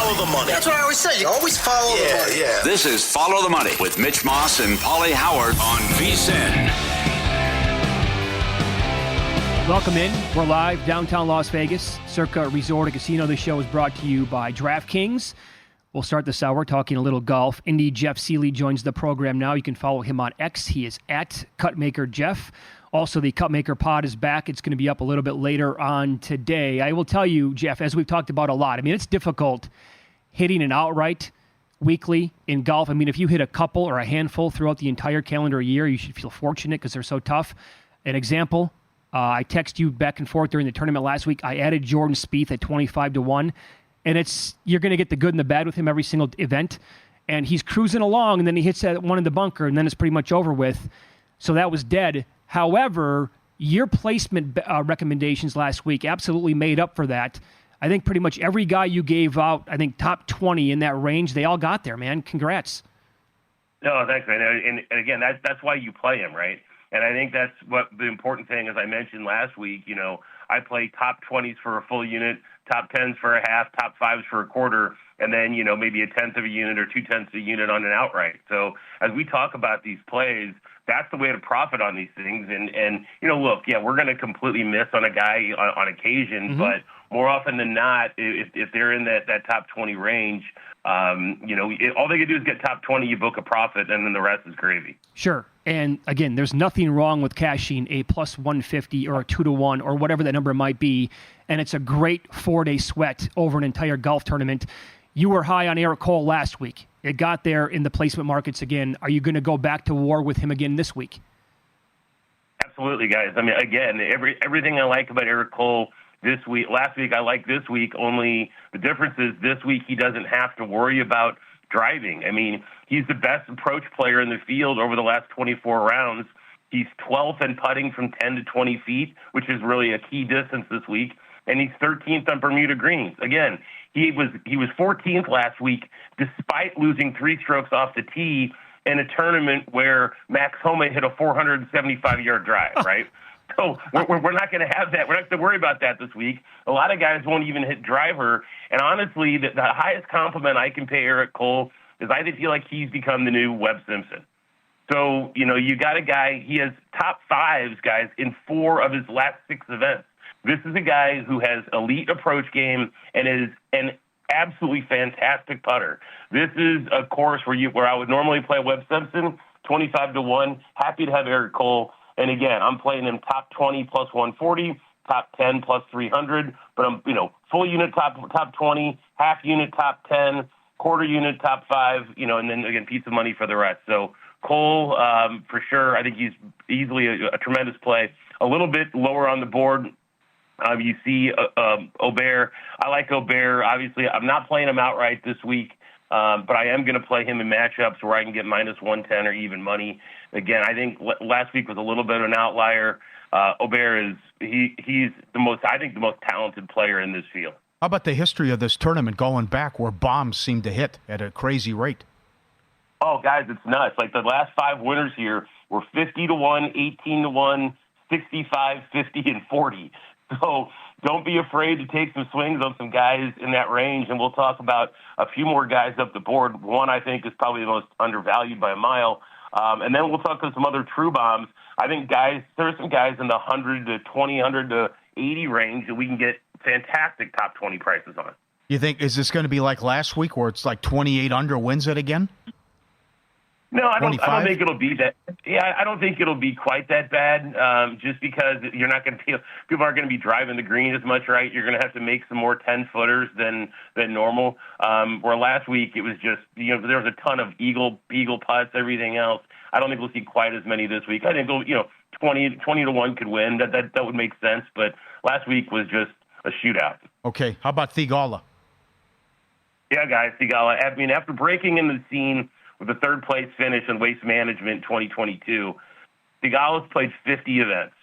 follow the money. That's what I always say. You always follow the money. Yeah. This is Follow the Money with Mitch Moss and Pauly Howard on VSiN. Welcome in. We're live downtown Las Vegas, Circa Resort and Casino. This show is brought to you by DraftKings. We'll start this hour talking a little golf. Indy Jeff Sealey joins the program now. You can follow him on X. He is at Cutmaker Jeff. Also, the Cutmaker pod is back. It's going to be up a little bit later on today. I will tell you, Jeff, as we've talked about a lot, I mean, it's difficult hitting an outright weekly in golf. I mean, if you hit a couple or a handful throughout the entire calendar year, you should feel fortunate because they're so tough. An example, I text you back and forth during the tournament last week. I added Jordan Spieth at 25-1, and you're going to get the good and the bad with him every single event. And he's cruising along, and then he hits that one in the bunker, and then it's pretty much over with. So that was dead. However, your placement recommendations last week absolutely made up for that. I think pretty much every guy you gave out, I think top 20 in that range, they all got there, man. Congrats. No, thanks, man. And again, that's why you play him, right? And I think that's what the important thing, as I mentioned last week, I play top 20s for a full unit, top 10s for a half, top 5s for a quarter, and then, maybe a tenth of a unit or 2/10 of a unit on an outright. So as we talk about these plays, that's the way to profit on these things. And look, yeah, we're going to completely miss on a guy on occasion, but more often than not, if they're in that top 20 range, all they can do is get top 20, you book a profit, and then the rest is gravy. Sure. And again, there's nothing wrong with cashing a plus 150 or a 2-1 or whatever that number might be. And it's a great 4-day sweat over an entire golf tournament. You were high on Eric Cole last week. It got there in the placement markets again. Are you going to go back to war with him again this week? Absolutely, guys. I mean, again, everything I like about Eric Cole this week, last week I like this week, only the difference is this week he doesn't have to worry about driving. I mean, he's the best approach player in the field over the last 24 rounds. He's 12th in putting from 10 to 20 feet, which is really a key distance this week, and he's 13th on Bermuda greens. Again, he was 14th last week despite losing 3 strokes off the tee in a tournament where Max Homa hit a 475-yard drive, right? So we're not going to have that. We're not going to worry about that this week. A lot of guys won't even hit driver. And honestly, the highest compliment I can pay Eric Cole is I feel like he's become the new Webb Simpson. So, you got a guy, he has top 5s, guys, in 4 of his last 6 events. This is a guy who has elite approach game and is an absolutely fantastic putter. This is a course where I would normally play Webb Simpson, 25-1. Happy to have Eric Cole. And again, I'm playing him top 20 plus 140, top 10 plus 300. But I'm, full unit top 20, half unit top 10, quarter unit top 5. And then again, piece of money for the rest. So Cole, for sure, I think he's easily a tremendous play. A little bit lower on the board. You see Aubert. I like Aubert. Obviously, I'm not playing him outright this week, but I am going to play him in matchups where I can get minus 110 or even money. Again, I think last week was a little bit of an outlier. Aubert he's the most talented player in this field. How about the history of this tournament going back where bombs seem to hit at a crazy rate? Oh, guys, it's nuts. Like the last 5 winners here were 50-1, 18-1, 65, 50, and 40. So don't be afraid to take some swings on some guys in that range, and we'll talk about a few more guys up the board. One, I think, is probably the most undervalued by a mile. And then we'll talk to some other true bombs. I think there are some guys in the 100 to 20, 100 to 80 range that we can get fantastic top 20 prices on. You think, is this going to be like last week where it's like 28 under wins it again? No, I don't think it'll be that. Yeah, I don't think it'll be quite that bad. Just because you're not going to people aren't going to be driving the green as much, right? You're going to have to make some more 10-footers than normal. Where last week it was just there was a ton of eagle putts, everything else. I don't think we'll see quite as many this week. I think 20-1 could win. That would make sense. But last week was just a shootout. Okay, how about Theegala? Yeah, guys, Theegala. I mean, after breaking into the scene with a third-place finish in Waste Management 2022, Theegala's played 50 events.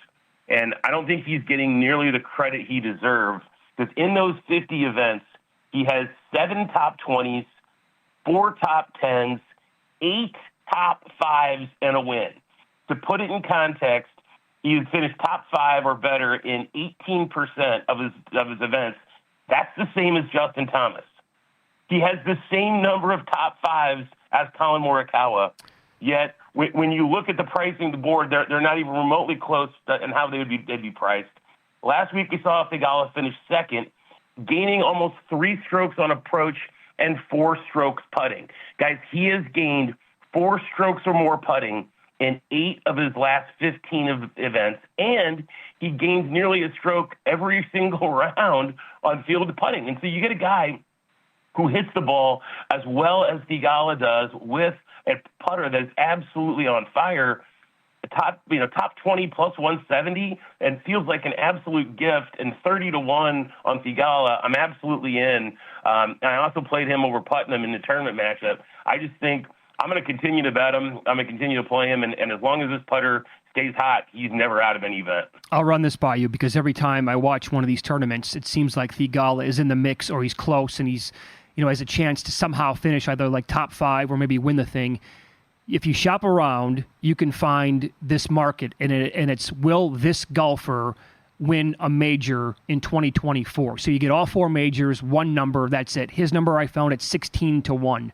And I don't think he's getting nearly the credit he deserves, because in those 50 events, he has 7 top 20s, 4 top 10s, 8 top 5s, and a win. To put it in context, he finished top 5 or better in 18% of his events. That's the same as Justin Thomas. He has the same number of top fives as Colin Morikawa, yet when you look at the pricing of the board, they're not even remotely close in how they'd be priced. Last week we saw Theegala finish second, gaining almost 3 strokes on approach and 4 strokes putting. Guys, he has gained 4 strokes or more putting in 8 of his last 15 events, and he gains nearly a stroke every single round on field putting. And so you get a guy who hits the ball as well as Theegala does with a putter that's absolutely on fire, top 20 plus 170, and feels like an absolute gift. And 30-1 on Theegala, I'm absolutely in. And I also played him over Putnam in the tournament matchup. I just think I'm going to continue to bet him. I'm going to continue to play him, and as long as this putter stays hot, he's never out of any event. I'll run this by you because every time I watch one of these tournaments, it seems like Theegala is in the mix or he's close and he's has a chance to somehow finish either like top 5 or maybe win the thing. If you shop around, you can find this market, and it's will this golfer win a major in 2024? So you get all 4 majors, one number, that's it. His number I found at 16-1.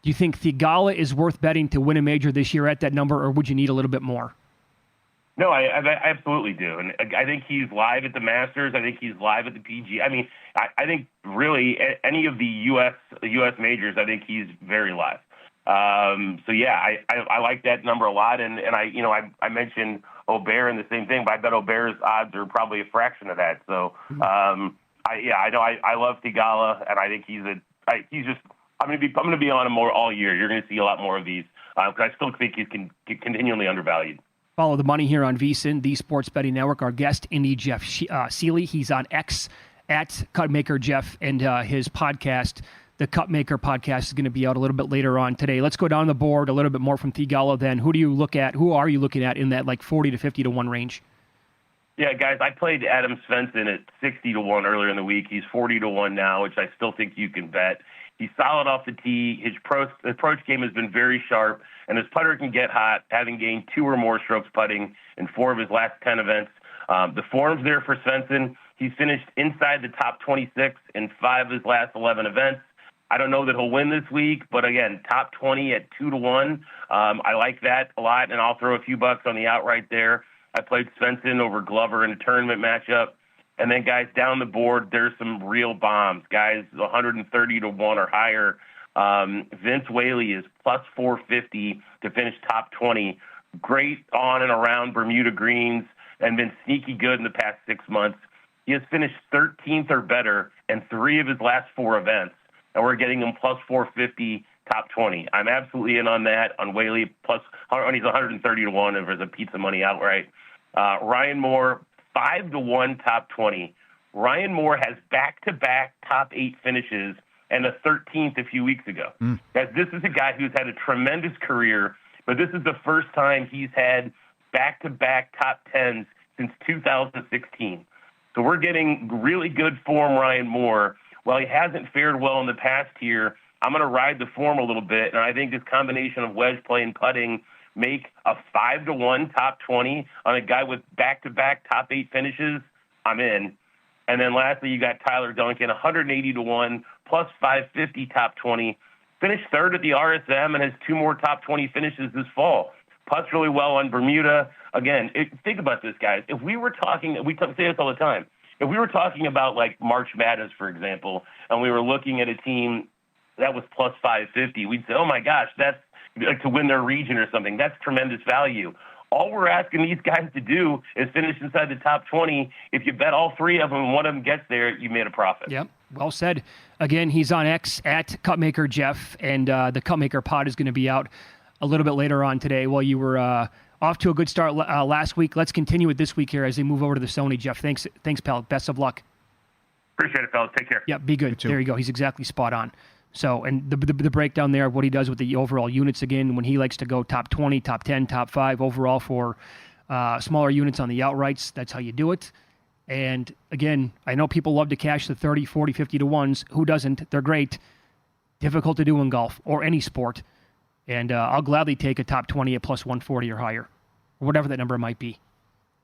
Do you think Theegala is worth betting to win a major this year at that number, or would you need a little bit more? No, I absolutely do. And I think he's live at the Masters. I think he's live at the PG. I mean, I think really any of the U.S. majors, I think he's very live. So yeah, I like that number a lot. And I mentioned Aubert and the same thing, but I bet Aubert's odds are probably a fraction of that. So I know I love Theegala, and I think he's just. I'm going to be on him more all year. You're going to see a lot more of these because I still think he's continually undervalued. Follow the money here on VSiN, the Sports Betting Network. Our guest, Indy Jeff Sealey. He's on X at Cutmaker Jeff, and his podcast, the Cutmaker podcast, is going to be out a little bit later on today. Let's go down the board a little bit more from Theegala then. Who are you looking at in that like 40 to 50-1 range? Yeah, guys, I played Adam Svensson at 60-1 earlier in the week. He's 40-1 now, which I still think you can bet. He's solid off the tee. His approach game has been very sharp, and his putter can get hot, having gained 2 or more strokes putting in 4 of his last 10 events. The form's there for Svensson. He's finished inside the top 26 in 5 of his last 11 events. I don't know that he'll win this week, but again, top 20 at 2-1. I like that a lot, and I'll throw a few bucks on the outright there. I played Svensson over Glover in a tournament matchup. And then, guys, down the board, there's some real bombs. Guys, 130-1 or higher. Vince Whaley is plus 450 to finish top 20. Great on and around Bermuda greens and been sneaky good in the past 6 months. He has finished 13th or better in 3 of his last 4 events, and we're getting him plus 450 top 20. I'm absolutely in on that, on Whaley, plus he's 130-1 if there's a pizza money outright. Ryan Moore, 5-1 top 20. Ryan Moore has back-to-back top 8 finishes and a 13th a few weeks ago. Guys, this is a guy who's had a tremendous career, but this is the first time he's had back-to-back top 10s since 2016. So we're getting really good form Ryan Moore. While he hasn't fared well in the past year, I'm going to ride the form a little bit, and I think this combination of wedge play and putting make a 5-1 top 20 on a guy with back-to-back top 8 finishes. I'm in. And then lastly, you got Tyler Duncan, 180-1 plus 550 top 20. Finished 3rd at the RSM and has 2 more top 20 finishes this fall. Putts really well on Bermuda. Again, think about this, guys. If we were talking, we say this all the time. If we were talking about like March Madness, for example, and we were looking at a team that was plus 550, we'd say, oh my gosh, that's like to win their region or something. That's tremendous value. All we're asking these guys to do is finish inside the top 20. If you bet all 3 of them and one of them gets there, you made a profit. Yep, well said. Again, he's on X at Cutmaker Jeff, and the Cutmaker pod is going to be out a little bit later on today. Well, you were off to a good start last week. Let's continue it this week here as they move over to the Sony. Jeff, thanks, pal. Best of luck. Appreciate it, fellas. Take care. Yeah, be good. There you go. He's exactly spot on. So, and the breakdown there of what he does with the overall units again, when he likes to go top 20, top 10, top 5 overall for smaller units on the outrights, that's how you do it. And again, I know people love to cash the 30, 40, 50-1s. Who doesn't? They're great. Difficult to do in golf or any sport. And I'll gladly take a top 20 at plus 140 or higher, or whatever that number might be.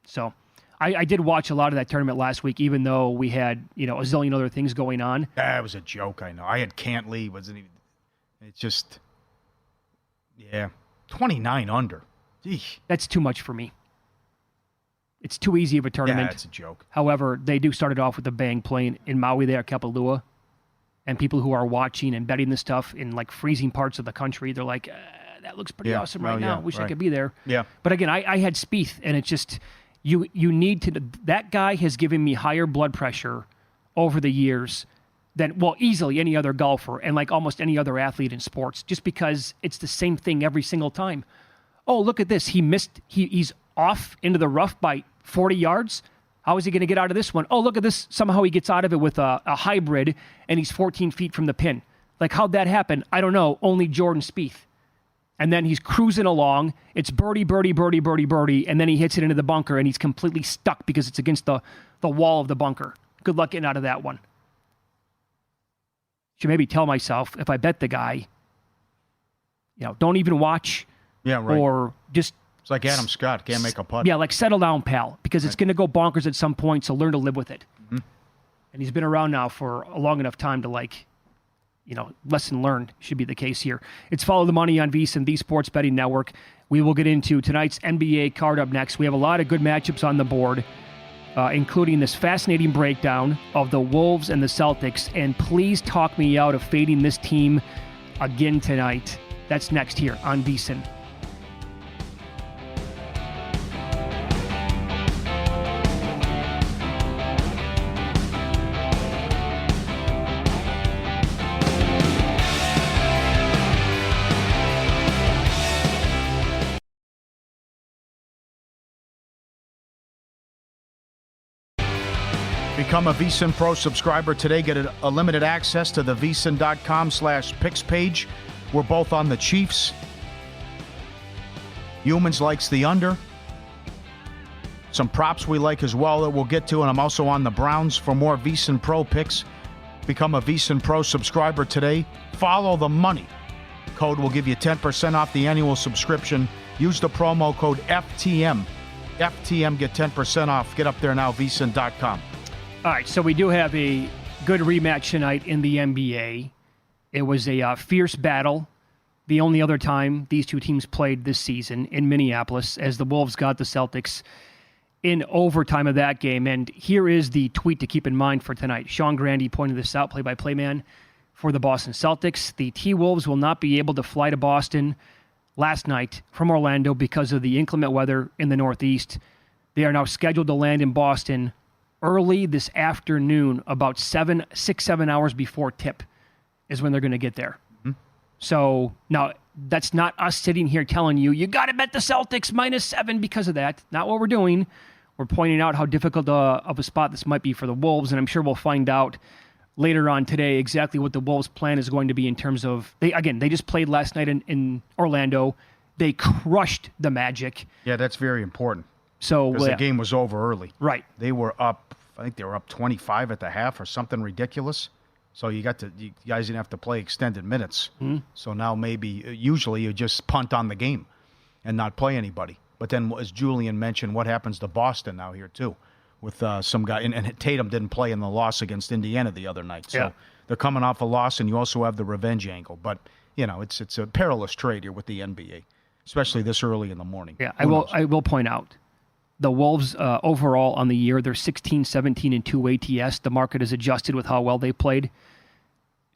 So I did watch a lot of that tournament last week, even though we had, a zillion other things going on. That was a joke, I know. I had Cantley, wasn't even. It's just, 29 under. Eesh. That's too much for me. It's too easy of a tournament. Yeah, it's a joke. However, they do start it off with a bang playing in Maui there at Kapalua. And people who are watching and betting this stuff in like freezing parts of the country, they're like, that looks pretty awesome right now. Wish I could be there. Yeah. But again, I had Spieth, and it's just, you need to, that guy has given me higher blood pressure over the years than, easily any other golfer and like almost any other athlete in sports, just because it's the same thing every single time. Oh, look at this. He missed, he's off into the rough by 40 yards. How is he going to get out of this one? Oh, look at this. Somehow he gets out of it with a hybrid, and he's 14 feet from the pin. Like, how'd that happen? I don't know. Only Jordan Spieth. And then he's cruising along. It's birdie, birdie, birdie, birdie, birdie, and then he hits it into the bunker, and he's completely stuck because it's against the wall of the bunker. Good luck getting out of that one. Should maybe tell myself, if I bet the guy, don't even watch. Yeah, right. Or just... It's like Adam Scott, can't make a putt. Yeah, like settle down, pal, because it's going to go bonkers at some point, so learn to live with it. Mm-hmm. And he's been around now for a long enough time to lesson learned should be the case here. It's Follow the Money on VSiN, the Sports Betting Network. We will get into tonight's NBA card up next. We have a lot of good matchups on the board, including this fascinating breakdown of the Wolves and the Celtics. And please talk me out of fading this team again tonight. That's next here on VSiN. Become a VSiN Pro subscriber today. Get a limited access to the VSiN.com/picks page. We're both on the Chiefs. Humans likes the under. Some props we like as well that we'll get to, and I'm also on the Browns for more VSiN Pro picks. Become a VSiN Pro subscriber today. Follow the money. Code will give you 10% off the annual subscription. Use the promo code FTM. FTM, get 10% off. Get up there now, VSiN.com. All right, so we do have a good rematch tonight in the NBA. It was a fierce battle. The only other time these two teams played this season in Minneapolis, as the Wolves got the Celtics in overtime of that game. And here is the tweet to keep in mind for tonight. Sean Grandy pointed this out, play-by-play man for the Boston Celtics. The T-Wolves will not be able to fly to Boston last night from Orlando because of the inclement weather in the Northeast. They are now scheduled to land in Boston early this afternoon, about 7 hours before tip is when they're going to get there. Mm-hmm. So now that's not us sitting here telling you got to bet the Celtics -7 because of that. Not what we're doing. We're pointing out how difficult of a spot this might be for the Wolves, and I'm sure we'll find out later on today exactly what the Wolves' plan is going to be in terms of, they just played last night in Orlando. They crushed the Magic. Yeah, that's very important. So because the game was over early. Right. They were up, I think they were up 25 at the half or something ridiculous. So you guys didn't have to play extended minutes. Mm-hmm. So now usually you just punt on the game and not play anybody. But then, as Julian mentioned, what happens to Boston now here too with some guy. And Tatum didn't play in the loss against Indiana the other night. So they're coming off a loss, and you also have the revenge angle. But, it's a perilous trade here with the NBA, especially this early in the morning. Yeah, I will point out. The Wolves, overall on the year, they're 16, 17, and 2 ATS. The market is adjusted with how well they played.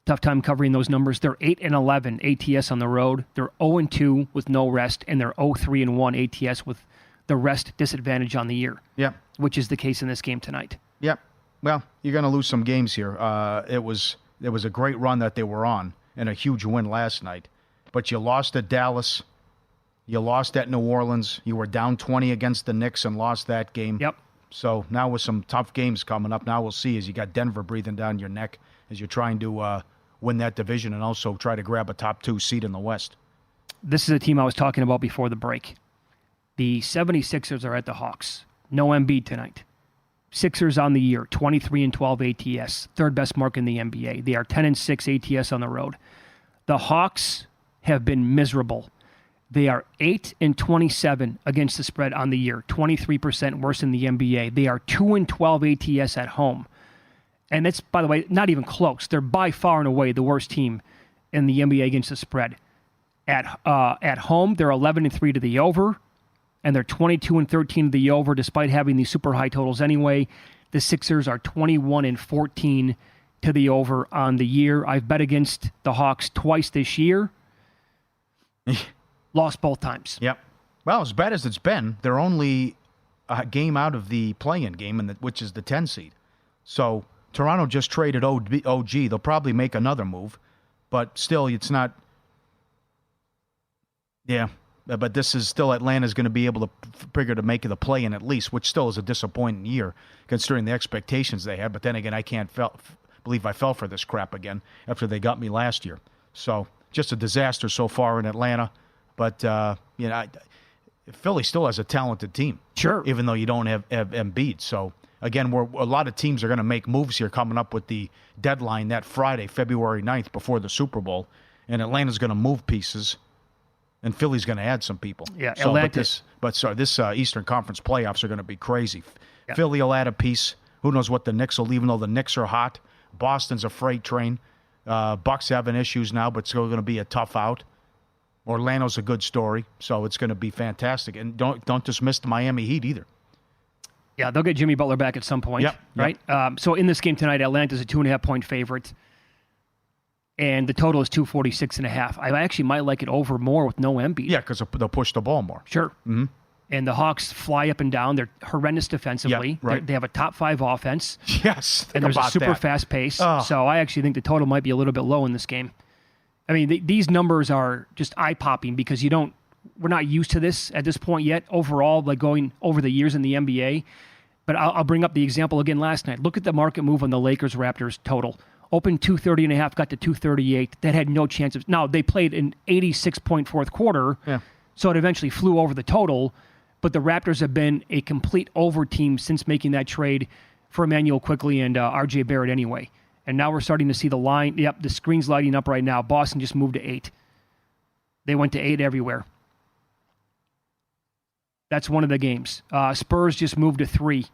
Tough time covering those numbers. They're 8 and 11 ATS on the road. They're 0 and 2 with no rest, and they're 0-3 and 1 ATS with the rest disadvantage on the year. Yeah, which is the case in this game tonight. Yeah. Well, you're going to lose some games here. It was a great run that they were on and a huge win last night, but you lost at Dallas. You lost at New Orleans. You were down 20 against the Knicks and lost that game. Yep. So now with some tough games coming up, now we'll see as you got Denver breathing down your neck as you're trying to win that division and also try to grab a top 2 seed in the West. This is a team I was talking about before the break. The 76ers are at the Hawks. No Embiid tonight. Sixers on the year, 23 and 12 ATS, third best mark in the NBA. They are 10 and 6 ATS on the road. The Hawks have been miserable. They are 8-27 against the spread on the year, 23% worse than the NBA. They are 2-12 ATS at home. And that's, by the way, not even close. They're by far and away the worst team in the NBA against the spread. At home, they're 11-3 to the over, and they're 22-13 to the over, despite having these super high totals anyway. The Sixers are 21-14 to the over on the year. I've bet against the Hawks twice this year. Lost both times. Yep. Well, as bad as it's been, they're only a game out of the play-in game, which is the 10 seed. So Toronto just traded OG. They'll probably make another move, but still, it's not. Yeah, but this is still Atlanta's going to be able to figure to make the play-in at least, which still is a disappointing year considering the expectations they had. But then again, I can't believe I fell for this crap again after they got me last year. So just a disaster so far in Atlanta. But, Philly still has a talented team. Sure. Even though you don't have Embiid. So, again, a lot of teams are going to make moves here coming up with the deadline that Friday, February 9th, before the Super Bowl. And Atlanta's going to move pieces. And Philly's going to add some people. Yeah, so, Atlanta. This Eastern Conference playoffs are going to be crazy. Yeah. Philly will add a piece. Who knows what the Knicks will, even though the Knicks are hot. Boston's a freight train. Bucks having issues now, but it's going to be a tough out. Orlando's a good story, so it's going to be fantastic. And don't dismiss the Miami Heat either. Yeah, they'll get Jimmy Butler back at some point, right? So in this game tonight, Atlanta's a 2.5-point favorite, and the total is 246.5. I actually might like it over more with no Embiid. Yeah, because they'll push the ball more. Sure. Mm-hmm. And the Hawks fly up and down. They're horrendous defensively. Yeah, right. They have a top 5 offense. Yes, and there's a super fast pace. Oh. So I actually think the total might be a little bit low in this game. I mean, these numbers are just eye-popping because we're not used to this at this point yet overall, like going over the years in the NBA. But I'll bring up the example again last night. Look at the market move on the Lakers-Raptors total. Opened 230.5, got to 238. That had no chance of. Now, they played an 86-point fourth quarter, so it eventually flew over the total. But the Raptors have been a complete over team since making that trade for Emmanuel Quickley and R.J. Barrett anyway. And now we're starting to see the line. Yep, the screen's lighting up right now. Boston just moved to 8. They went to 8 everywhere. That's one of the games. Spurs just moved to 3.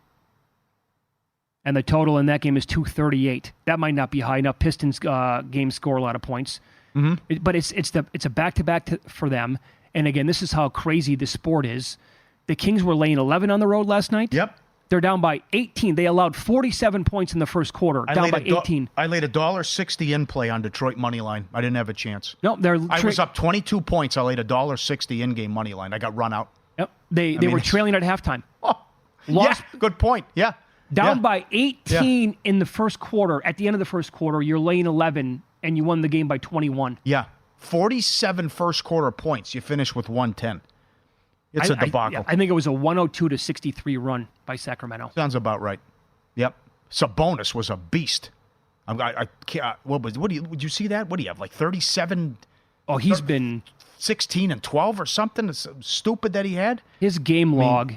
And the total in that game is 238. That might not be high enough. Pistons games score a lot of points. Mm-hmm. But it's a back-to-back for them. And again, this is how crazy this sport is. The Kings were laying 11 on the road last night. Yep. They're down by 18. They allowed 47 points in the first quarter, down by 18. I laid $1.60 in play on Detroit money line. I didn't have a chance. No, I was up 22 points. I laid $1.60 in-game money line. I got run out. Yep. They were trailing at halftime. Oh, yeah, good point. Yeah. Down by 18 in the first quarter. At the end of the first quarter, you're laying 11, and you won the game by 21. Yeah. 47 first quarter points. You finish with 110. It's a debacle. I think it was a 102-63 run by Sacramento. Sounds about right. Yep. Sabonis was a beast. I can't. Would you see that? What do you have? Like 37? Oh, he's been 16 and 12 or something. It's stupid that he had. His game log,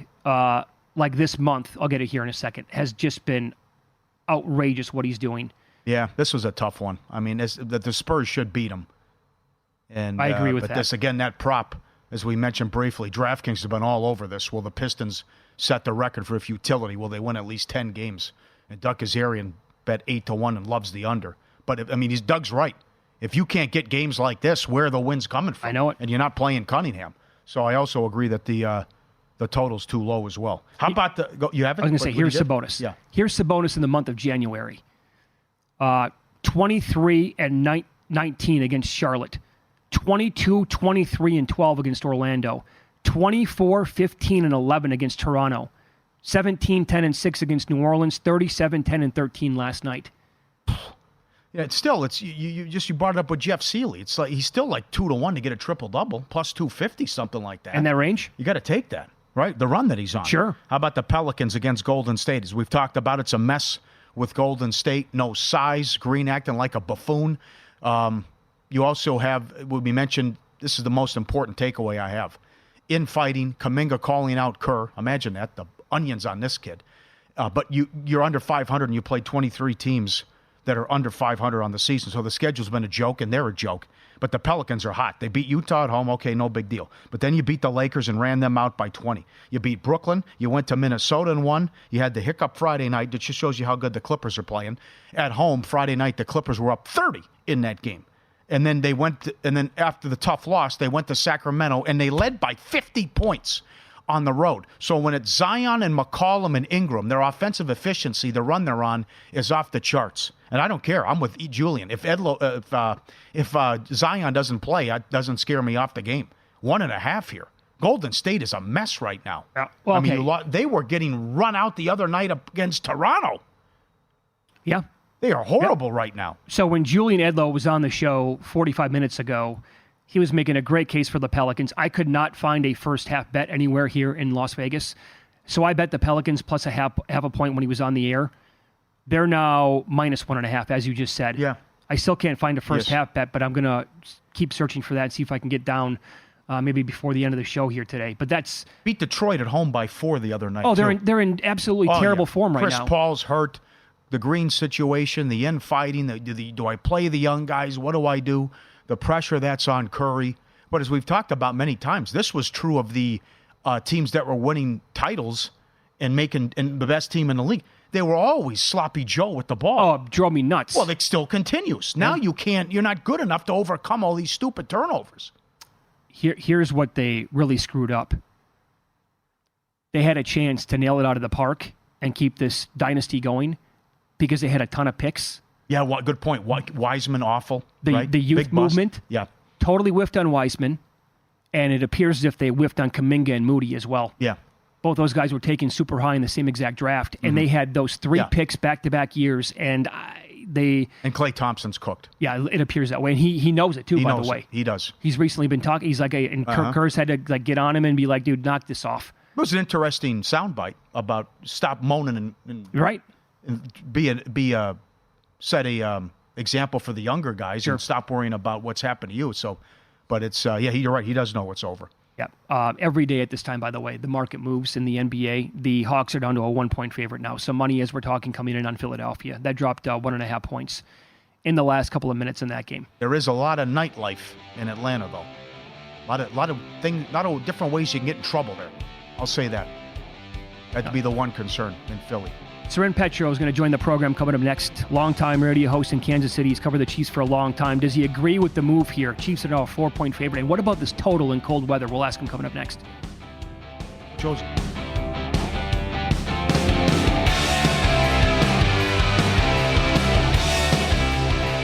like this month, I'll get it here in a second, has just been outrageous what he's doing. Yeah, this was a tough one. I mean, the Spurs should beat him. And I agree with but that. This again, that prop. As we mentioned briefly, DraftKings has been all over this. Will the Pistons set the record for futility? Will they win at least 10 games? And Doug Kazarian bet 8-1 and loves the under. But, Doug's right. If you can't get games like this, where are the wins coming from? I know it. And you're not playing Cunningham. So I also agree that the total's too low as well. How about you have it? I was going to say, here's Sabonis. Yeah. Here's Sabonis in the month of January. 23 and 19 against Charlotte. 22, 23, and 12 against Orlando. 24, 15, and 11 against Toronto. 17, 10, and 6 against New Orleans. 37, 10, and 13 last night. Yeah, you brought it up with Jeff Sealey. It's like he's still like 2-1 to get a triple-double, plus 250, something like that. In that range? You got to take that, right? The run that he's on. Sure. How about the Pelicans against Golden State? As we've talked about, it's a mess with Golden State. No size, Green acting like a buffoon. You also have, what we mentioned, this is the most important takeaway I have. Infighting, Kuminga calling out Kerr. Imagine that, the onions on this kid. But you're under 500 and you played 23 teams that are under 500 on the season. So the schedule's been a joke, and they're a joke. But the Pelicans are hot. They beat Utah at home. Okay, no big deal. But then you beat the Lakers and ran them out by 20. You beat Brooklyn. You went to Minnesota and won. You had the hiccup Friday night. That just shows you how good the Clippers are playing. At home, Friday night, the Clippers were up 30 in that game. And then then after the tough loss, they went to Sacramento, and they led by 50 points on the road. So when it's Zion and McCollum and Ingram, their offensive efficiency, the run they're on, is off the charts. And I don't care. I'm with Julian. If Zion doesn't play, it doesn't scare me off the game. 1.5 here. Golden State is a mess right now. Well, I mean, they were getting run out the other night against Toronto. Yeah. They are horrible right now. So when Julian Edlow was on the show 45 minutes ago, he was making a great case for the Pelicans. I could not find a first-half bet anywhere here in Las Vegas. So I bet the Pelicans plus a half a point when he was on the air. They're now minus 1.5, as you just said. Yeah. I still can't find a first-half bet, but I'm going to keep searching for that and see if I can get down maybe before the end of the show here today. But that's... Beat Detroit at home by 4 the other night, they're in absolutely terrible form right now. Chris Paul's hurt. The Green situation, the infighting, do I play the young guys? What do I do? The pressure that's on Curry. But as we've talked about many times, this was true of the teams that were winning titles and the best team in the league. They were always sloppy Joe with the ball. Oh, it drove me nuts. Well, it still continues. Now you're not good enough to overcome all these stupid turnovers. Here's what they really screwed up. They had a chance to nail it out of the park and keep this dynasty going because they had a ton of picks. Yeah, good point. Wiseman, awful. Right? The youth Big movement, bust. Yeah, totally whiffed on Wiseman, and it appears as if they whiffed on Kuminga and Moody as well. Yeah. Both those guys were taken super high in the same exact draft, and they had those 3 picks back-to-back years, and And Klay Thompson's cooked. Yeah, it appears that way, and he knows it too. By the way, he does. He's recently been talking. He's like, and Kirk Kurz had to get on him and be like, "Dude, knock this off." It was an interesting soundbite about stop moaning and right, and set a example for the younger guys and stop worrying about what's happened to you. So, but it's you're right. He does know it's over. Yeah. Every day at this time, by the way, the market moves in the NBA. The Hawks are down to a 1-point favorite now. Some money, as we're talking, coming in on Philadelphia. That dropped 1.5 points in the last couple of minutes in that game. There is a lot of nightlife in Atlanta, though. A lot of different ways you can get in trouble there. I'll say that. That'd be the one concern in Philly. Soren Petro is going to join the program coming up next. Longtime radio host in Kansas City. He's covered the Chiefs for a long time. Does he agree with the move here? Chiefs are now a 4-point favorite. And what about this total in cold weather? We'll ask him coming up next. Joseph.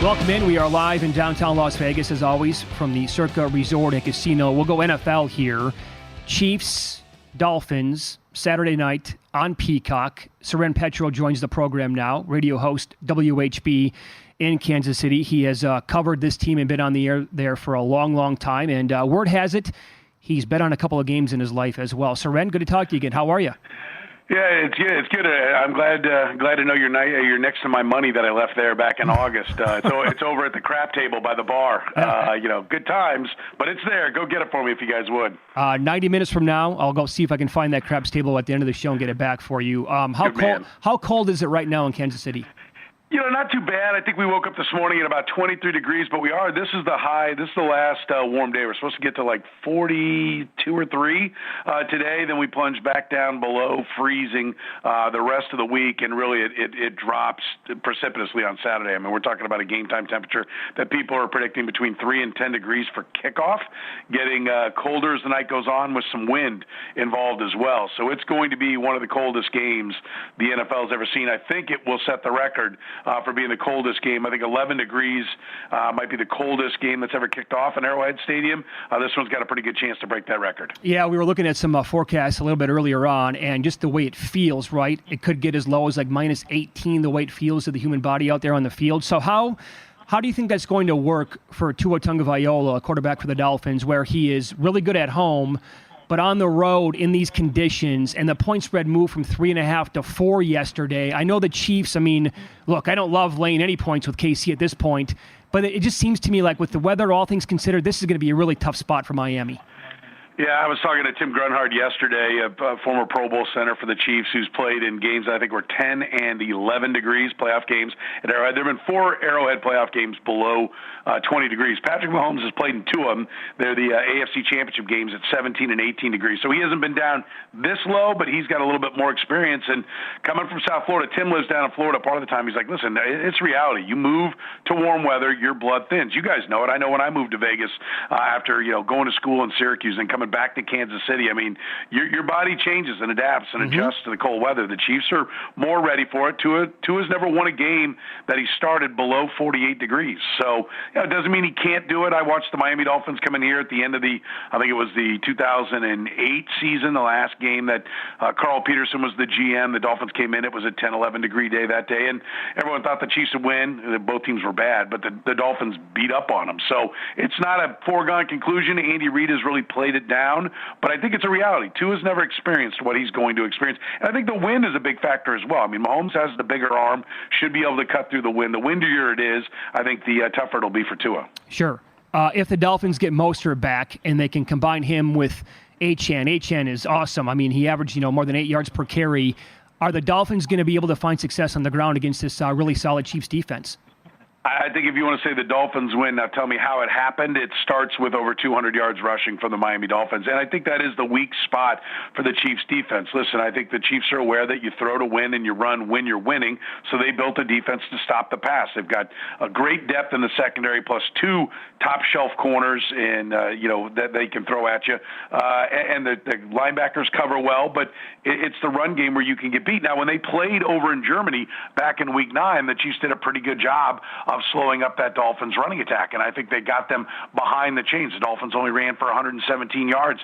Welcome in. We are live in downtown Las Vegas, as always, from the Circa Resort and Casino. We'll go NFL here. Chiefs, Dolphins, Saturday night on Peacock. Soren Petro joins the program now, radio host, WHB in Kansas City. He has covered this team and been on the air there for a long, long time. And word has it, he's bet on a couple of games in his life as well. Soren, good to talk to you again. How are you? Yeah, it's good. I'm glad to know you're next to my money that I left there back in August. It's over at the crap table by the bar. Good times, but it's there. Go get it for me if you guys would. 90 minutes from now, I'll go see if I can find that craps table at the end of the show and get it back for you. How cold is it right now in Kansas City? Not too bad. I think we woke up this morning at about 23 degrees, but this is the high. This is the last warm day. We're supposed to get to like 42 or 3 today. Then we plunge back down below freezing the rest of the week, and really it drops precipitously on Saturday. I mean, we're talking about a game time temperature that people are predicting between 3 and 10 degrees for kickoff, getting colder as the night goes on with some wind involved as well. So it's going to be one of the coldest games the NFL's ever seen. I think it will set the record for being the coldest game. I think 11 degrees might be the coldest game that's ever kicked off in Arrowhead Stadium. This one's got a pretty good chance to break that record. Yeah, we were looking at some forecasts a little bit earlier on, and just the way it feels, right? It could get as low as like minus 18, the way it feels to the human body out there on the field. So how do you think that's going to work for Tua Tagovailoa, quarterback for the Dolphins, where he is really good at home, but on the road in these conditions, and the point spread moved from 3.5 to 4 yesterday. I know the Chiefs, look, I don't love laying any points with KC at this point, but it just seems to me like with the weather, all things considered, this is going to be a really tough spot for Miami. Yeah, I was talking to Tim Grunhard yesterday, a former Pro Bowl center for the Chiefs, who's played in games I think were 10 and 11 degrees, playoff games at Arrowhead. There have been 4 Arrowhead playoff games below 20 degrees. Patrick Mahomes has played in 2 of them. They're the AFC Championship games at 17 and 18 degrees. So he hasn't been down this low, but he's got a little bit more experience. And coming from South Florida, Tim lives down in Florida part of the time. He's like, listen, it's reality. You move to warm weather, your blood thins. You guys know it. I know when I moved to Vegas after going to school in Syracuse and coming back to Kansas City, I mean, your body changes and adapts and adjusts to the cold weather. The Chiefs are more ready for it. Tua's never won a game that he started below 48 degrees. So it doesn't mean he can't do it. I watched the Miami Dolphins come in here at the end of I think it was the 2008 season, the last game that Carl Peterson was the GM. The Dolphins came in. It was a 10, 11 degree day that day, and everyone thought the Chiefs would win. Both teams were bad, but the Dolphins beat up on them. So it's not a foregone conclusion. Andy Reid has really played it down. But I think it's a reality. Tua's never experienced what he's going to experience. And I think the wind is a big factor as well. I mean, Mahomes has the bigger arm, should be able to cut through the wind. The windier it is, I think the tougher it'll be for Tua. Sure. If the Dolphins get Mostert back and they can combine him with Achane is awesome. I mean, he averaged more than 8 yards per carry. Are the Dolphins going to be able to find success on the ground against this really solid Chiefs defense? I think if you want to say the Dolphins win, now tell me how it happened. It starts with over 200 yards rushing for the Miami Dolphins, and I think that is the weak spot for the Chiefs defense. Listen, I think the Chiefs are aware that you throw to win and you run when you're winning, so they built a defense to stop the pass. They've got a great depth in the secondary, plus 2 top-shelf corners and that they can throw at you, and the linebackers cover well, but it's the run game where you can get beat. Now, when they played over in Germany back in Week 9, the Chiefs did a pretty good job of slowing up that Dolphins running attack, and I think they got them behind the chains. The Dolphins only ran for 117 yards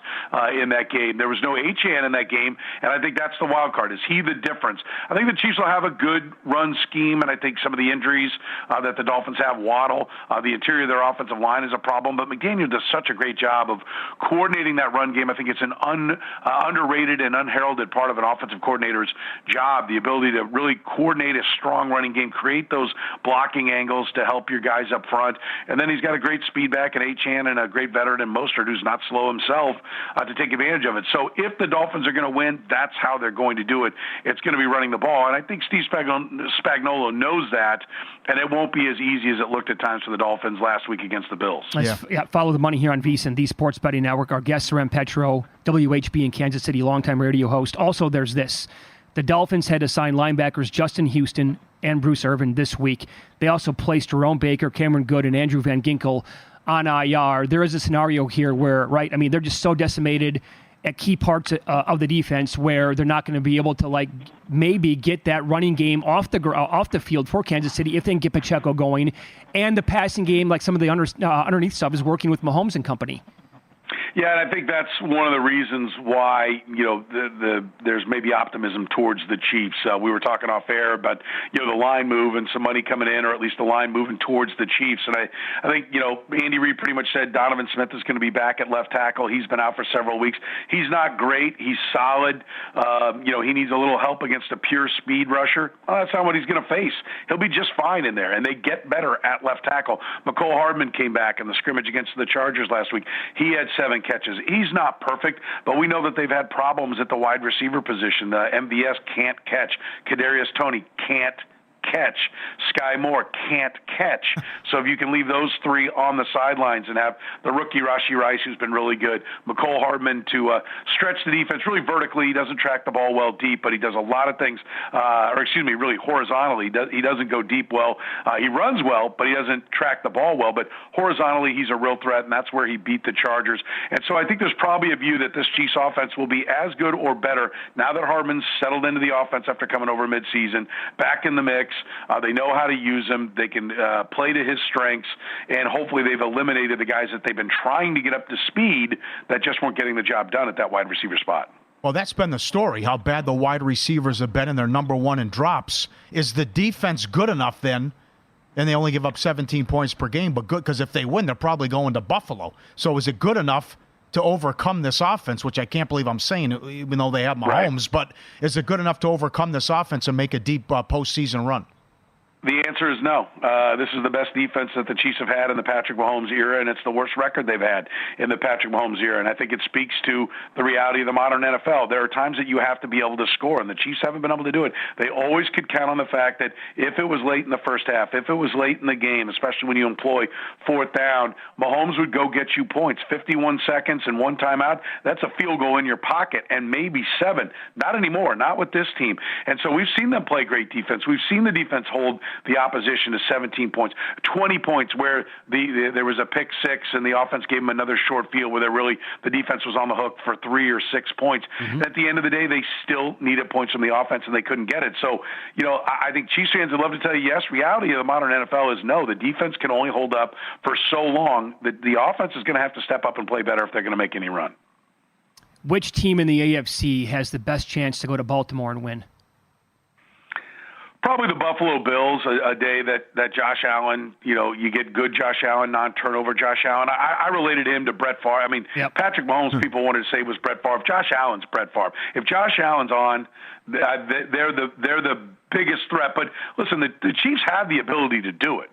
in that game. There was no Achane in that game, and I think that's the wild card. Is he the difference? I think the Chiefs will have a good run scheme, and I think some of the injuries that the Dolphins have, Waddle, the interior of their offensive line is a problem, but McDaniel does such a great job of coordinating that run game. I think it's an underrated and unheralded part of an offensive coordinator's job, the ability to really coordinate a strong running game, create those blocking angles to help your guys up front. And then he's got a great speed back in Achane and a great veteran in Mostert who's not slow himself to take advantage of it. So if the Dolphins are going to win, that's how they're going to do it. It's going to be running the ball. And I think Steve Spagnuolo knows that, and it won't be as easy as it looked at times for the Dolphins last week against the Bills. Yeah, follow the money here on VSiN, the Sports Betting Network. Our guest, Soren Petro, WHB in Kansas City, longtime radio host. Also, there's this. The Dolphins had to sign linebackers Justin Houston and Bruce Irvin this week. They also placed Jerome Baker, Cameron Good, and Andrew Van Ginkel on IR. There is a scenario here where, they're just so decimated at key parts of the defense where they're not going to be able to maybe get that running game off the field for Kansas City if they can get Pacheco going, and the passing game, some of the underneath stuff, is working with Mahomes and company. Yeah, and I think that's one of the reasons why there's maybe optimism towards the Chiefs. We were talking off air about the line move and some money coming in, or at least the line moving towards the Chiefs. And I think Andy Reid pretty much said Donovan Smith is going to be back at left tackle. He's been out for several weeks. He's not great. He's solid. He needs a little help against a pure speed rusher. Well, that's not what he's going to face. He'll be just fine in there, and they get better at left tackle. Mecole Hardman came back in the scrimmage against the Chargers last week. He had 7 catches. He's not perfect, but we know that they've had problems at the wide receiver position. MVS can't catch. Kadarius Toney can't catch. Sky Moore can't catch. So if you can leave those 3 on the sidelines and have the rookie Rashee Rice, who's been really good, Mecole Hardman to stretch the defense really vertically. He doesn't track the ball well deep, but he does a lot of things, really horizontally. He doesn't go deep well. He runs well, but he doesn't track the ball well. But horizontally, he's a real threat, and that's where he beat the Chargers. And so I think there's probably a view that this Chiefs offense will be as good or better now that Hardman's settled into the offense after coming over midseason, back in the mix. They know how to use him. They can play to his strengths, and hopefully they've eliminated the guys that they've been trying to get up to speed that just weren't getting the job done at that wide receiver spot. Well, that's been the story, how bad the wide receivers have been, and they're number 1 in drops. Is the defense good enough then? And they only give up 17 points per game, but good, because if they win, they're probably going to Buffalo. So is it good enough to overcome this offense, which I can't believe I'm saying, even though they have Mahomes, but is it good enough to overcome this offense and make a deep postseason run? The answer is no. This is the best defense that the Chiefs have had in the Patrick Mahomes era, and it's the worst record they've had in the Patrick Mahomes era. And I think it speaks to the reality of the modern NFL. There are times that you have to be able to score, and the Chiefs haven't been able to do it. They always could count on the fact that if it was late in the first half, if it was late in the game, especially when you employ fourth down, Mahomes would go get you points. 51 seconds and one timeout, that's a field goal in your pocket, and maybe 7. Not anymore, not with this team. And so we've seen them play great defense. We've seen the defense hold the opposition to 17 points, 20 points where there was a pick 6 and the offense gave them another short field where the defense was on the hook for 3 or 6 points. Mm-hmm. At the end of the day, they still needed points from the offense and they couldn't get it. So, I think Chiefs fans would love to tell you, yes, reality of the modern NFL is no. The defense can only hold up for so long that the offense is going to have to step up and play better if they're going to make any run. Which team in the AFC has the best chance to go to Baltimore and win? Probably the Buffalo Bills, a day that Josh Allen, you get good Josh Allen, non-turnover Josh Allen. I related him to Brett Favre. I mean, yep. Patrick Mahomes, people wanted to say was Brett Favre. Josh Allen's Brett Favre. If Josh Allen's on, they're the biggest threat. But listen, the Chiefs have the ability to do it.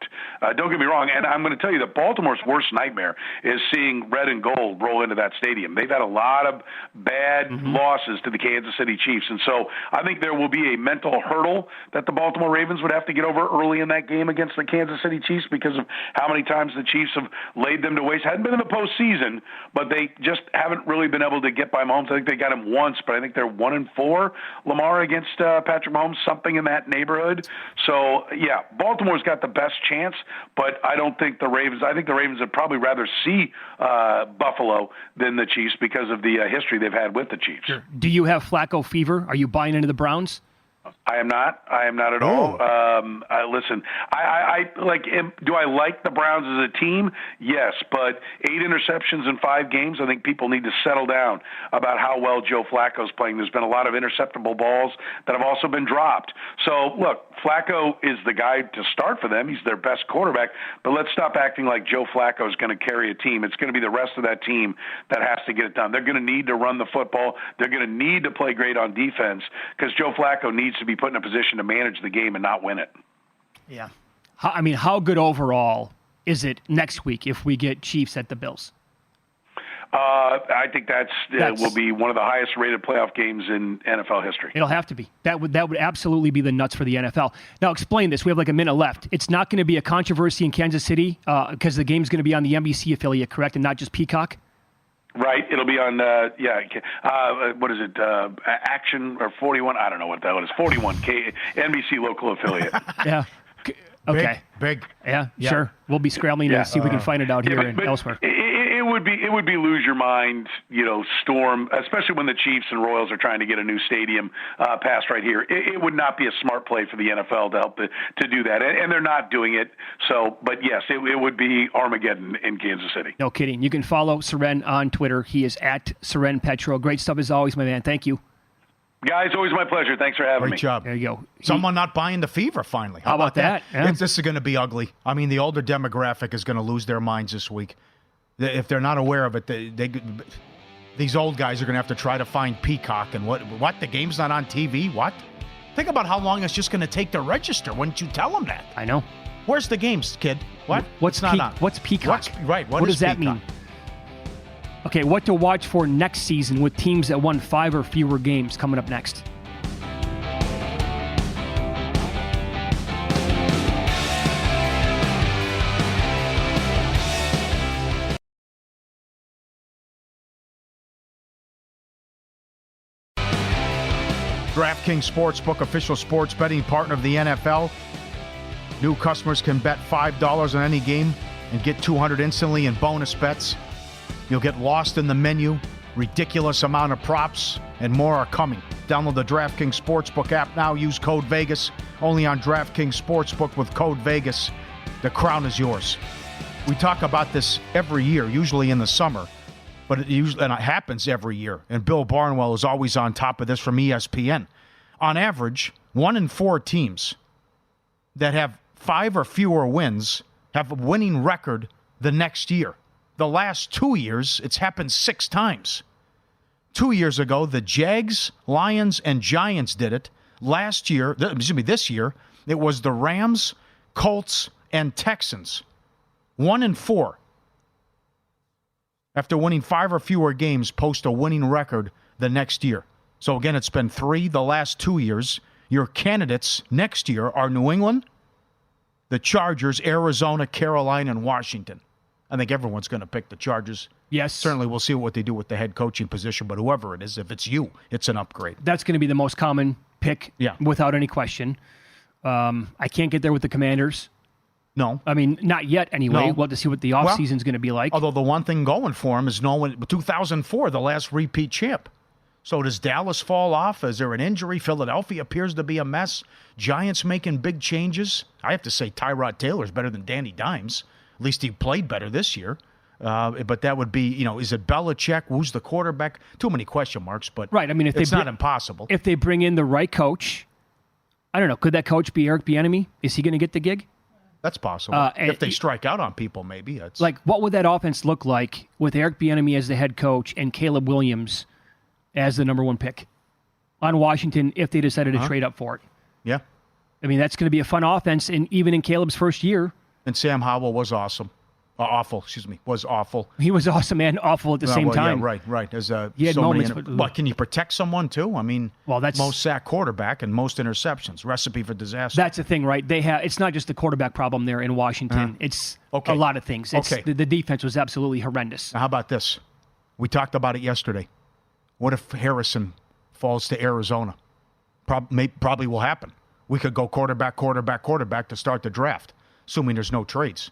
Don't get me wrong. And I'm going to tell you that Baltimore's worst nightmare is seeing red and gold roll into that stadium. They've had a lot of bad losses to the Kansas City Chiefs. And so I think there will be a mental hurdle that the Baltimore Ravens would have to get over early in that game against the Kansas City Chiefs because of how many times the Chiefs have laid them to waste. Hadn't been in the postseason, but they just haven't really been able to get by Mahomes. I think they got him once, but I think they're 1-4, Lamar, against Patrick Mahomes, something in that neighborhood. So, yeah, Baltimore's got the best chance, but I think the Ravens would probably rather see Buffalo than the Chiefs because of the history they've had with the Chiefs. Sure. Do you have Flacco fever? Are you buying into the Browns? I am not at all. Listen, do I like the Browns as a team? Yes, but 8 interceptions in 5 games. I think people need to settle down about how well Joe Flacco's playing. There's been a lot of interceptable balls that have also been dropped. So, look, Flacco is the guy to start for them. He's their best quarterback, but let's stop acting like Joe Flacco is going to carry a team. It's going to be the rest of that team that has to get it done. They're going to need to run the football. They're going to need to play great on defense because Joe Flacco needs to be put in a position to manage the game and not win it. Yeah. How good overall is it next week if we get Chiefs at the Bills? I think that's will be one of the highest rated playoff games in NFL history. It'll have to be. That would absolutely be the nuts for the NFL. Now explain this. We have like a minute left. It's not going to be a controversy in Kansas City because the game's going to be on the NBC affiliate, correct, and not just Peacock? Right. It'll be on, what is it, Action or 41? I don't know what that one is. 41, NBC local affiliate. Yeah. Okay. Big. Yeah, sure. We'll be scrambling to see if we can find it out here and elsewhere. It would be lose your mind, storm, especially when the Chiefs and Royals are trying to get a new stadium passed right here. It would not be a smart play for the NFL to help to do that, and they're not doing it. So, but yes, it would be Armageddon in Kansas City. No kidding. You can follow Soren on Twitter. He is at Soren Petro. Great stuff as always, my man. Thank you. Guys, always my pleasure. Thanks for having me. Great job. There you go. Someone not buying the fever finally. How about that? Yeah. This is going to be ugly. I mean, the older demographic is going to lose their minds this week. If they're not aware of it, these old guys are going to have to try to find Peacock. And what? The game's not on TV? What? Think about how long it's just going to take to register. Wouldn't you tell them that? I know. Where's the games, kid? What? What's not on? What's Peacock? What does that mean? Okay, what to watch for next season with teams that won 5 or fewer games coming up next. DraftKings Sportsbook, official sports betting partner of the NFL. New customers can bet $5 on any game and get $200 instantly in bonus bets. You'll get lost in the menu, ridiculous amount of props, and more are coming. Download the DraftKings Sportsbook app now. Use code Vegas. Only on DraftKings Sportsbook with code Vegas. The crown is yours. We talk about this every year, usually in the summer, but it happens every year. And Bill Barnwell is always on top of this from ESPN. On average, 1 in 4 teams that have 5 or fewer wins have a winning record the next year. The last 2 years, it's happened 6 times. 2 years ago, the Jags, Lions, and Giants did it. This year, It was the Rams, Colts, and Texans. 1-4. After winning 5 or fewer games, post a winning record the next year. So again, it's been 3 the last 2 years. Your candidates next year are New England, the Chargers, Arizona, Carolina, and Washington. I think everyone's going to pick the Chargers. Yes. Certainly we'll see what they do with the head coaching position, but whoever it is, if it's you, it's an upgrade. That's going to be the most common pick, without any question. I can't get there with the Commanders. No. I mean, not yet anyway. No. We'll have to see what the offseason's going to be like. Although the one thing going for him is knowing 2004, the last repeat champ. So does Dallas fall off? Is there an injury? Philadelphia appears to be a mess. Giants making big changes. I have to say Tyrod Taylor's better than Danny Dimes. At least he played better this year. But that would be, is it Belichick? Who's the quarterback? Too many question marks, but right. I mean, it's not impossible. If they bring in the right coach, I don't know. Could that coach be Eric Bieniemy? Is he going to get the gig? That's possible. If they strike out on people, maybe. Like, what would that offense look like with Eric Bieniemy as the head coach and Caleb Williams as the number 1 pick on Washington if they decided to trade up for it? Yeah. I mean, that's going to be a fun offense, and even in Caleb's first year. And Sam Howell was awesome. Was awful. He was awesome and awful at the same time. Yeah, right. He had moments. But can you protect someone too? I mean, that's most sack quarterback and most interceptions. Recipe for disaster. That's the thing, right? It's not just the quarterback problem there in Washington. It's a lot of things. The defense was absolutely horrendous. Now, how about this? We talked about it yesterday. What if Harrison falls to Arizona? Probably will happen. We could go quarterback to start the draft, assuming there's no trades.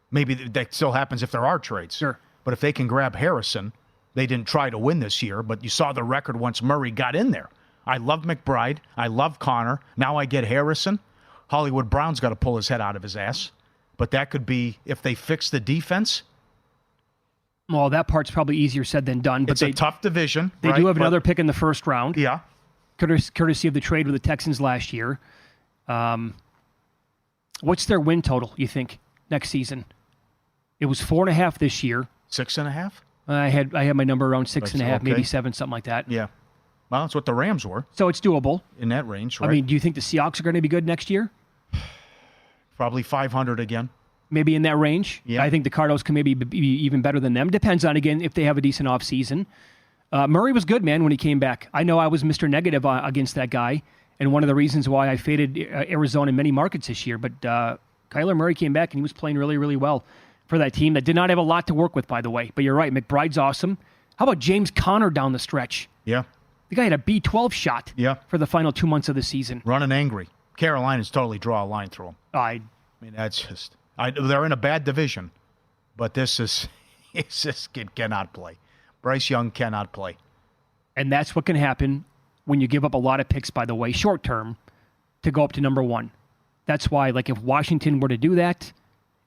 Maybe that still happens if there are trades. Sure. But if they can grab Harrison, they didn't try to win this year, but you saw the record once Murray got in there. I love McBride. I love Connor. Now I get Harrison. Hollywood Brown's got to pull his head out of his ass. But that could be, if they fix the defense. Well, that part's probably easier said than done. But it's a tough division. They do have another pick in the first round. Yeah. Courtesy of the trade with the Texans last year. What's their win total, you think, next season? It was 4.5 this year. 6.5? I had my number around 6.5, maybe 7, something like that. Yeah. Well, that's what the Rams were. So it's doable. In that range, right? I mean, do you think the Seahawks are going to be good next year? Probably 500 again. Maybe in that range. Yeah. I think the Cardinals can maybe be even better than them. Depends on, again, if they have a decent offseason. Murray was good, man, when he came back. I know I was Mr. Negative against that guy, and one of the reasons why I faded Arizona in many markets this year. But Kyler Murray came back, and he was playing really, really well for that team that did not have a lot to work with, by the way. But you're right, McBride's awesome. How about James Conner down the stretch? Yeah. The guy had a B12 shot for the final 2 months of the season. Running angry. Carolina's totally draw a line through him. I mean, that's just... they're in a bad division, but this kid cannot play. Bryce Young cannot play. And that's what can happen when you give up a lot of picks, by the way, short term, to go up to number 1. That's why, like, if Washington were to do that,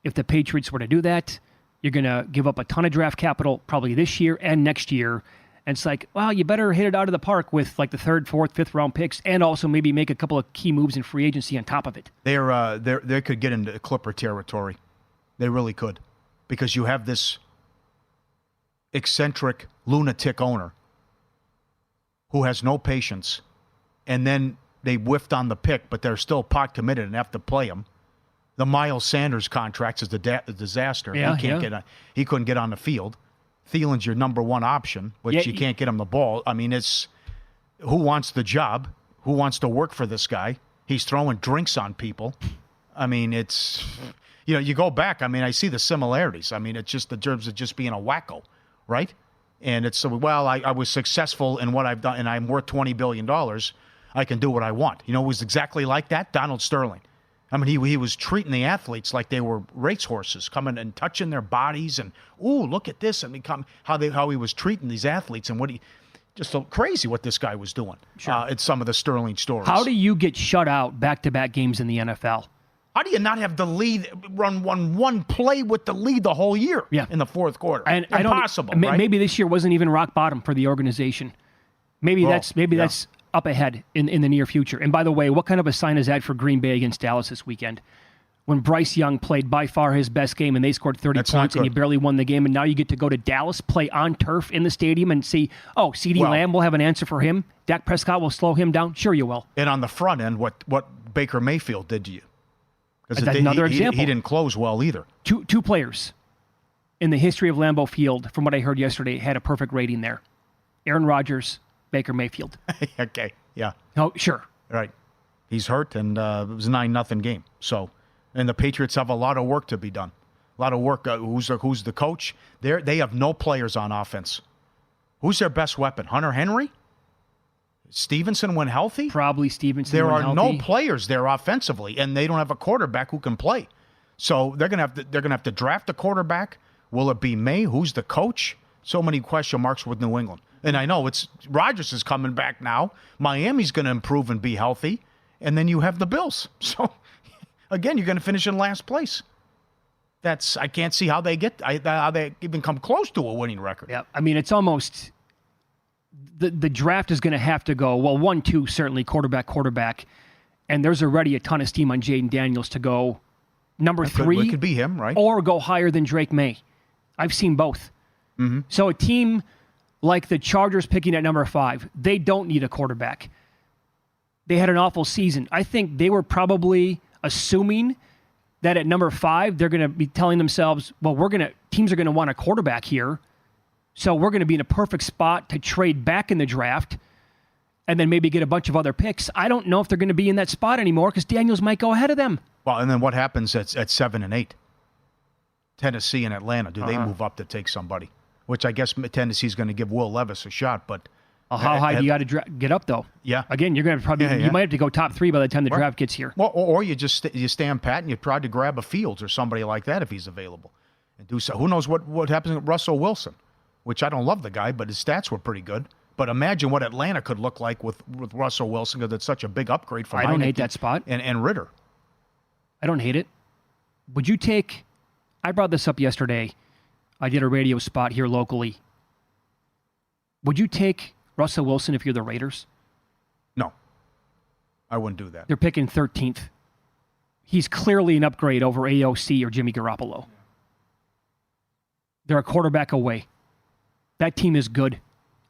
if the Patriots were to do that, you're going to give up a ton of draft capital probably this year and next year. And it's like, well, you better hit it out of the park with like the 3rd, 4th, 5th round picks, and also maybe make a couple of key moves in free agency on top of it. They could get into Clipper territory. They really could, because you have this eccentric lunatic owner who has no patience, and then they whiffed on the pick, but they're still pot committed and have to play him. The Miles Sanders contract is a disaster. Yeah, he couldn't get on the field. Thielen's your number 1 option, but you can't get him the ball. I mean, it's who wants the job? Who wants to work for this guy? He's throwing drinks on people. I mean, it's, you go back. I mean, I see the similarities. I mean, it's just the terms of just being a wacko, right? And it's, well, I was successful in what I've done, and I'm worth $20 billion. I can do what I want. It was exactly like that? Donald Sterling. I mean, he was treating the athletes like they were racehorses, coming and touching their bodies, and look at this, and how he was treating these athletes, and just so crazy what this guy was doing. Sure. It's some of the Sterling stories. How do you get shut out back-to-back games in the NFL? How do you not have the lead, run one play with the lead the whole year in the 4th quarter? And impossible, right? Maybe this year wasn't even rock bottom for the organization. Maybe that's up ahead in the near future. And by the way, what kind of a sign is that for Green Bay against Dallas this weekend? When Bryce Young played by far his best game and they scored 30 points and you barely won the game, and now you get to go to Dallas, play on turf in the stadium and see, CeeDee Lamb will have an answer for him. Dak Prescott will slow him down. Sure you will. And on the front end, what Baker Mayfield, did you? Because another example. He didn't close well either. Two players in the history of Lambeau Field, from what I heard yesterday, had a perfect rating there. Aaron Rodgers, Baker Mayfield. Okay, yeah. Oh, sure. Right. He's hurt, and it was a 9-0 game. So, and the Patriots have a lot of work to be done. A lot of work. Who's the coach? They have no players on offense. Who's their best weapon? Hunter Henry? Stevenson when healthy? Probably Stevenson There when are healthy. no players there offensively, and they don't have a quarterback who can play. So they're gonna have to draft a quarterback. Will it be May? Who's the coach? So many question marks with New England. And I know Rodgers is coming back now. Miami's going to improve and be healthy, and then you have the Bills. So again, you're going to finish in last place. I can't see how they even come close to a winning record. Yeah, I mean, it's almost the draft is going to have to go, 1-2 certainly, quarterback, and there's already a ton of steam on Jaden Daniels to go number 3. It could be him, right? Or go higher than Drake May. I've seen both. Mm-hmm. So a team like the Chargers picking at number 5, they don't need a quarterback. They had an awful season. I think they were probably assuming that at number 5, they're going to be telling themselves, well, teams are going to want a quarterback here, so we're going to be in a perfect spot to trade back in the draft and then maybe get a bunch of other picks. I don't know if they're going to be in that spot anymore because Daniels might go ahead of them. Well, and then what happens at 7 and 8? Tennessee and Atlanta, do they move up to take somebody? Which I guess Tennessee's going to give Will Levis a shot, but how high do you got to get up though? Yeah. Again, you're going to probably you might have to go top 3 by the time the draft gets here. Well, or you just you stand pat and you try to grab a Fields or somebody like that if he's available, and do so. Who knows what happens with Russell Wilson? Which I don't love the guy, but his stats were pretty good. But imagine what Atlanta could look like with Russell Wilson because it's such a big upgrade from I don't hate that spot. And Ritter. I don't hate it. Would you take? I brought this up yesterday. I did a radio spot here locally. Would you take Russell Wilson if you're the Raiders? No. I wouldn't do that. They're picking 13th. He's clearly an upgrade over AOC or Jimmy Garoppolo. They're a quarterback away. That team is good.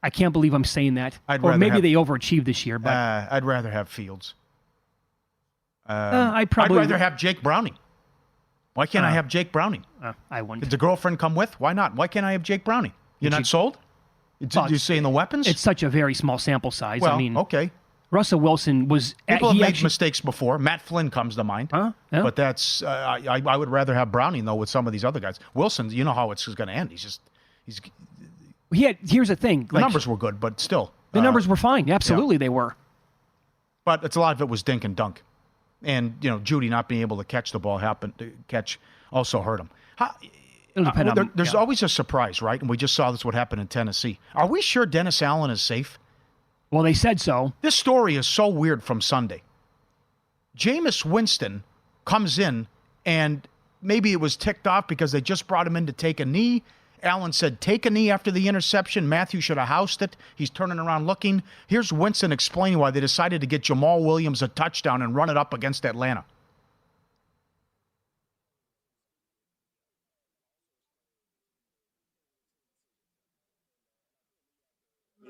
I can't believe I'm saying that. Or maybe they overachieved this year. But I'd rather have Fields. I'd rather have Jake Browning. Why can't I have Jake Browning? I wouldn't. Did the girlfriend come with? Why not? Why can't I have Jake Browning? You're not sold? You saying the weapons? It's such a very small sample size. Well, I mean, okay. Russell Wilson was... People have made mistakes before. Matt Flynn comes to mind. Huh? Yeah. But that's... I would rather have Browning, though, with some of these other guys. Wilson, you know how it's going to end. Here's the thing. The numbers were good, but still. The numbers were fine. Absolutely, they were. But it's a lot of it was dink and dunk. And, Judy not being able to catch the ball also hurt him. It'll depend on... There's always a surprise, right? And we just saw this what happened in Tennessee. Are we sure Dennis Allen is safe? Well, they said so. This story is so weird from Sunday. Jameis Winston comes in, and maybe it was ticked off because they just brought him in to take a knee. Allen said, take a knee after the interception. Matthew should have housed it. He's turning around looking. Here's Winston explaining why they decided to get Jamal Williams a touchdown and run it up against Atlanta.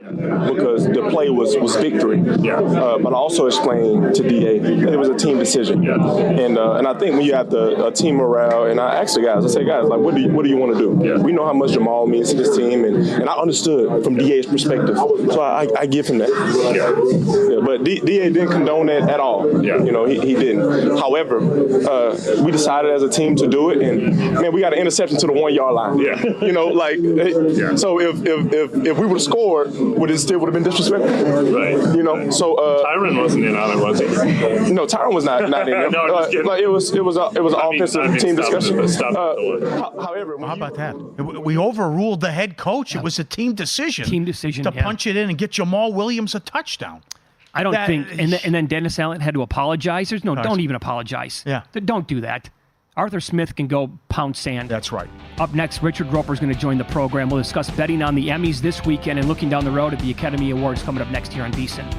Because the play was victory. But I also explained to DA that it was a team decision. And I think when you have a team morale, and I asked the guys, I said, guys, like, what do you want to do? We know how much Jamal means to this team, and I understood from DA's perspective. So I give him that. But DA didn't condone that at all. He didn't. However, we decided as a team to do it, and man, we got an interception to the 1 yard line. So if we would have scored, would it still would have been disrespectful? Right. So Tyron wasn't in on it, was he? No, Tyron was not in there. No, I'm just kidding. It was an offensive team discussion. However, how about that? We overruled the head coach. It was a team decision. To punch it in and get Jamal Williams a touchdown. I don't think. And then Dennis Allen had to apologize. Don't even apologize. Yeah. Don't do that. Arthur Smith can go pound sand. That's right. Up next, Richard Roper is going to join the program. We'll discuss betting on the Emmys this weekend and looking down the road at the Academy Awards coming up next here on VSiN.